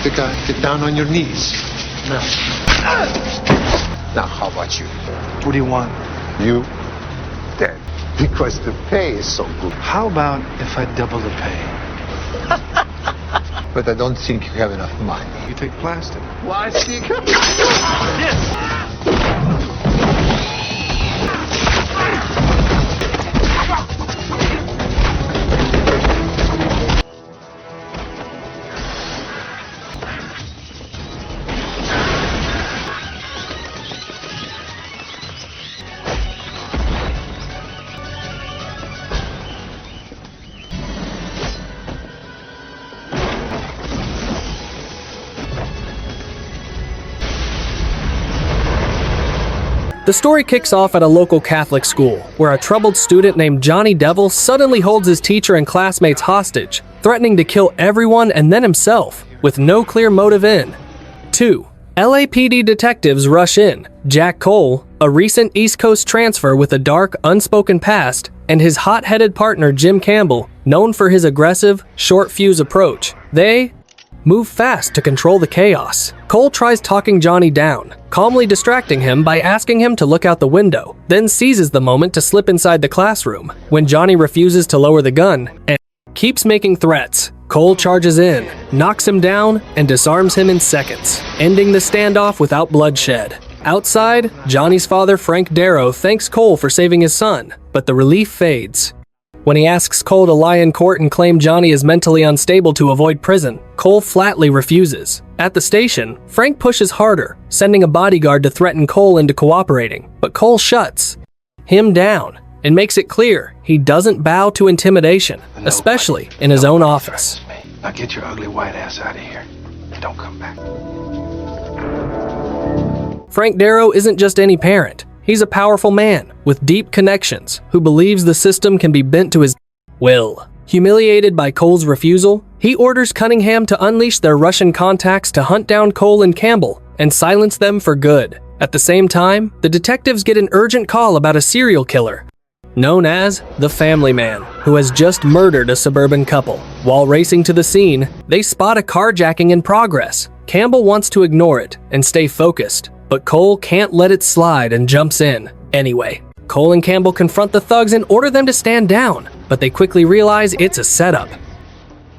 Victor, get down on your knees. Now. Now, how about you? What do you want? You dead. Because the pay is so good. How about if I double the pay? But I don't think you have enough money. You take plastic. Why, Seagal? The story kicks off at a local Catholic school, where a troubled student named Johnny Devil suddenly holds his teacher and classmates hostage, threatening to kill everyone and then himself, with no clear motive in. 2. LAPD detectives rush in. Jack Cole, a recent East Coast transfer with a dark, unspoken past, and his hot-headed partner Jim Campbell, known for his aggressive, short-fuse approach. They move fast to control the chaos. Cole tries talking Johnny down, calmly distracting him by asking him to look out the window, then seizes the moment to slip inside the classroom. When Johnny refuses to lower the gun and keeps making threats, Cole charges in, knocks him down, and disarms him in seconds, ending the standoff without bloodshed. Outside, Johnny's father Frank Darrow thanks Cole for saving his son, but the relief fades. When he asks Cole to lie in court and claim Johnny is mentally unstable to avoid prison, Cole flatly refuses. At the station, Frank pushes harder, sending a bodyguard to threaten Cole into cooperating, but Cole shuts him down and makes it clear he doesn't bow to intimidation, especially in his own office. Now get your ugly white ass out of here and don't come back. Frank Darrow isn't just any parent. He's a powerful man with deep connections who believes the system can be bent to his will. Humiliated by Cole's refusal, he orders Cunningham to unleash their Russian contacts to hunt down Cole and Campbell and silence them for good. At the same time, the detectives get an urgent call about a serial killer known as the Family Man, who has just murdered a suburban couple. While racing to the scene, they spot a carjacking in progress. Campbell wants to ignore it and stay focused, but Cole can't let it slide and jumps in. Anyway, Cole and Campbell confront the thugs and order them to stand down, but they quickly realize it's a setup.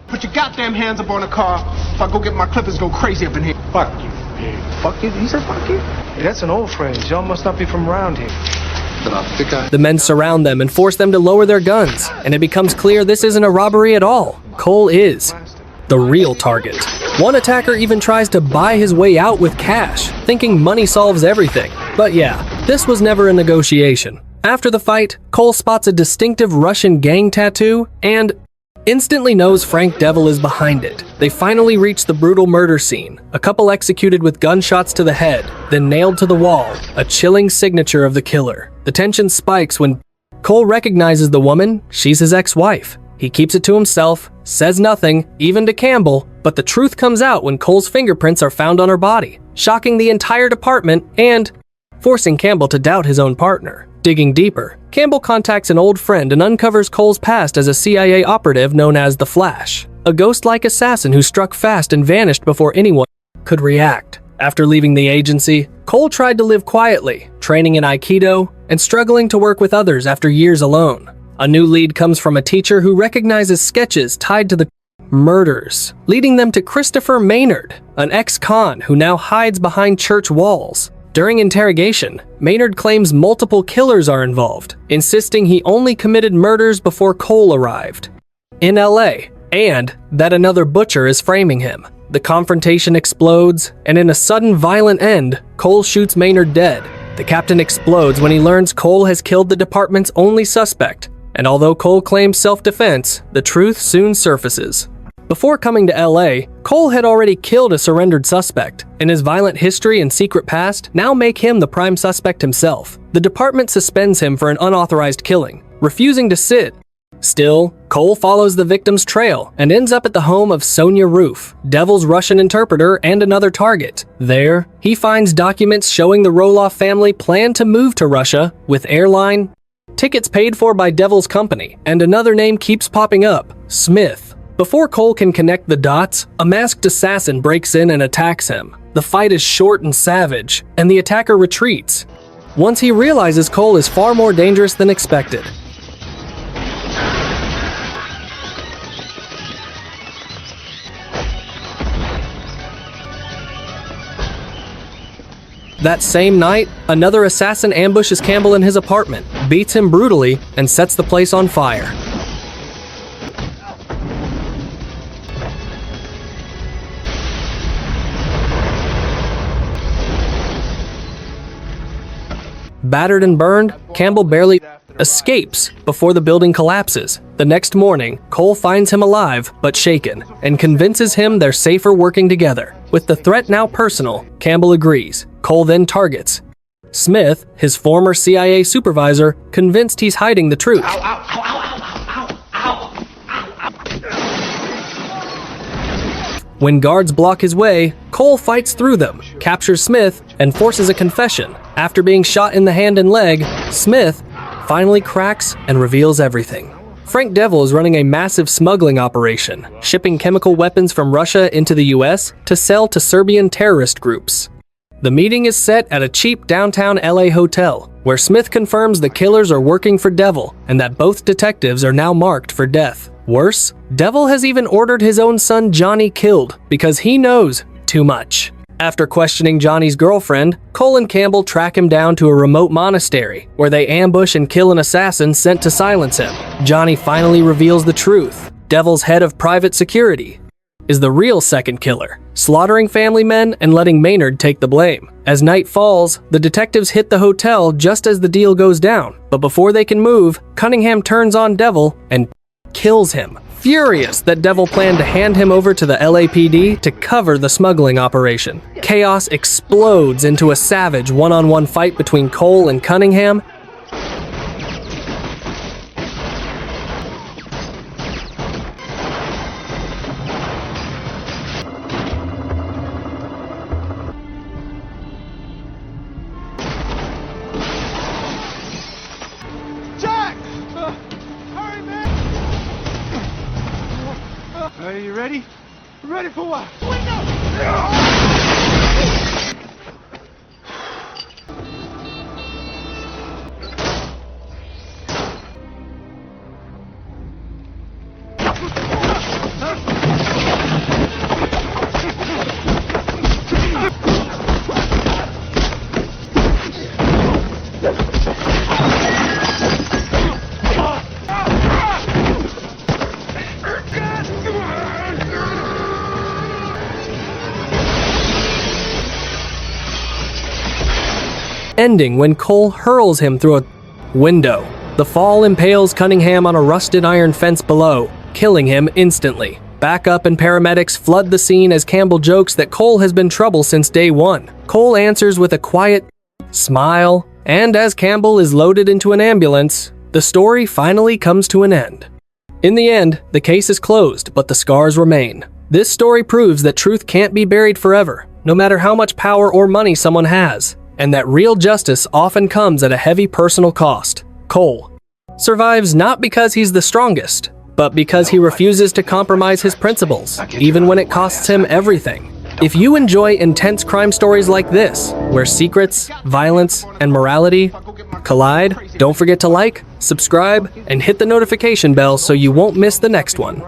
Put your goddamn hands up on the car if I go get my clippers go crazy up in here. Fuck you, pig. Fuck you? He said fuck you? Hey, that's an old phrase. Y'all must not be from around here. The men surround them and force them to lower their guns, and it becomes clear this isn't a robbery at all. Cole is the real target. One attacker even tries to buy his way out with cash, thinking money solves everything. But yeah, this was never a negotiation. After the fight, Cole spots a distinctive Russian gang tattoo and instantly knows Frank Devil is behind it. They finally reach the brutal murder scene, a couple executed with gunshots to the head, then nailed to the wall, a chilling signature of the killer. The tension spikes when Cole recognizes the woman. She's his ex-wife. He keeps it to himself, says nothing, even to Campbell, but the truth comes out when Cole's fingerprints are found on her body, shocking the entire department and forcing Campbell to doubt his own partner. Digging deeper, Campbell contacts an old friend and uncovers Cole's past as a CIA operative known as the Flash, a ghost-like assassin who struck fast and vanished before anyone could react. After leaving the agency, Cole tried to live quietly, training in Aikido and struggling to work with others after years alone. A new lead comes from a teacher who recognizes sketches tied to the murders, leading them to Christopher Maynard, an ex-con who now hides behind church walls. During interrogation, Maynard claims multiple killers are involved, insisting he only committed murders before Cole arrived in LA, and that another butcher is framing him. The confrontation explodes, and in a sudden violent end, Cole shoots Maynard dead. The captain explodes when he learns Cole has killed the department's only suspect, and although Cole claims self-defense, the truth soon surfaces. Before coming to LA, Cole had already killed a surrendered suspect, and his violent history and secret past now make him the prime suspect himself. The department suspends him for an unauthorized killing, refusing to sit. Still, Cole follows the victim's trail and ends up at the home of Sonia Roof, Devil's Russian interpreter and another target. There, he finds documents showing the Roloff family plan to move to Russia with airline tickets paid for by Devil's company, and another name keeps popping up, Smith. Before Cole can connect the dots, a masked assassin breaks in and attacks him. The fight is short and savage, and the attacker retreats. Once he realizes Cole is far more dangerous than expected. That same night, another assassin ambushes Campbell in his apartment, beats him brutally, and sets the place on fire. Battered and burned, Campbell barely escapes before the building collapses. The next morning, Cole finds him alive but shaken and convinces him they're safer working together. With the threat now personal, Campbell agrees. Cole then targets Smith, his former CIA supervisor, convinced he's hiding the truth. When guards block his way, Cole fights through them, captures Smith, and forces a confession. After being shot in the hand and leg, Smith finally cracks and reveals everything. Frank Devil is running a massive smuggling operation, shipping chemical weapons from Russia into the US to sell to Serbian terrorist groups. The meeting is set at a cheap downtown LA hotel, where Smith confirms the killers are working for Devil and that both detectives are now marked for death. Worse, Devil has even ordered his own son Johnny killed because he knows too much. After questioning Johnny's girlfriend, Cole and Campbell track him down to a remote monastery, where they ambush and kill an assassin sent to silence him. Johnny finally reveals the truth. Devil's head of private security is the real second killer, slaughtering family men and letting Maynard take the blame. As night falls, the detectives hit the hotel just as the deal goes down, but before they can move, Cunningham turns on Devil and kills him. Furious that Devil planned to hand him over to the LAPD to cover the smuggling operation. Chaos explodes into a savage one-on-one fight between Cole and Cunningham. Are you ready? Ready for what? Ending when Cole hurls him through a window. The fall impales Cunningham on a rusted iron fence below, killing him instantly. Backup and paramedics flood the scene as Campbell jokes that Cole has been trouble since day one. Cole answers with a quiet smile, and as Campbell is loaded into an ambulance, the story finally comes to an end. In the end, the case is closed, but the scars remain. This story proves that truth can't be buried forever, no matter how much power or money someone has, and that real justice often comes at a heavy personal cost. Cole survives not because he's the strongest, but because he refuses to compromise his principles, even when it costs him everything. If you enjoy intense crime stories like this, where secrets, violence, and morality collide, don't forget to like, subscribe, and hit the notification bell so you won't miss the next one.